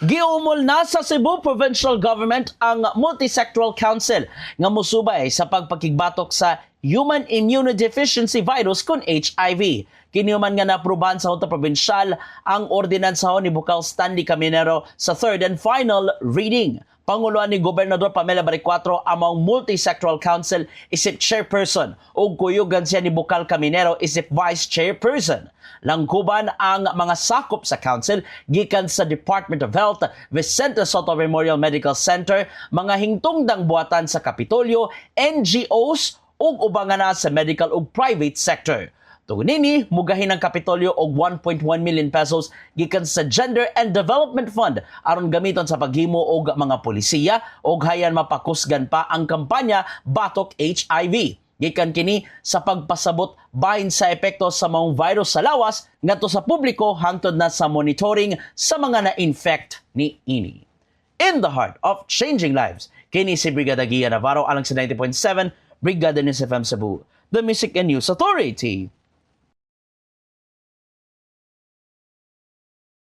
Giumol na sa Cebu Provincial Government ang Multisectoral Council nga musubay sa pagpakigbatok sa Human Immunodeficiency Virus kun HIV. Kiniuman nga naaprubahan sa Junta Provincial ang ordinansa ni Bukal Stanley Caminero sa third and final reading. Panguluan ni Gobernador Pamela Baricuatro among Multisectoral Council isip chairperson ug kuyugan siya ni Bukal Caminero isip vice chairperson. Langkuban ang mga sakop sa council gikan sa Department of Health, Vicente Soto Memorial Medical Center, mga hingtungdang buhatan sa Kapitolyo, NGOs ug ubangan na sa medical ug private sector. Tungod nini, mugahin ang Kapitolyo og 1.1 million pesos gikan sa Gender and Development Fund aron gamiton sa paghimo og mga polisiya ug hayan mapakusgan pa ang kampanya Batok HIV. Gikan kini sa pagpasabot bahin sa epekto sa mga virus sa lawas ngadto sa publiko hangtod na sa monitoring sa mga na-infect ni ini. In the heart of changing lives, kini si Brigada Gia Navarro alang sa 90.7 Brigada News FM Cebu, the Music and News Authority.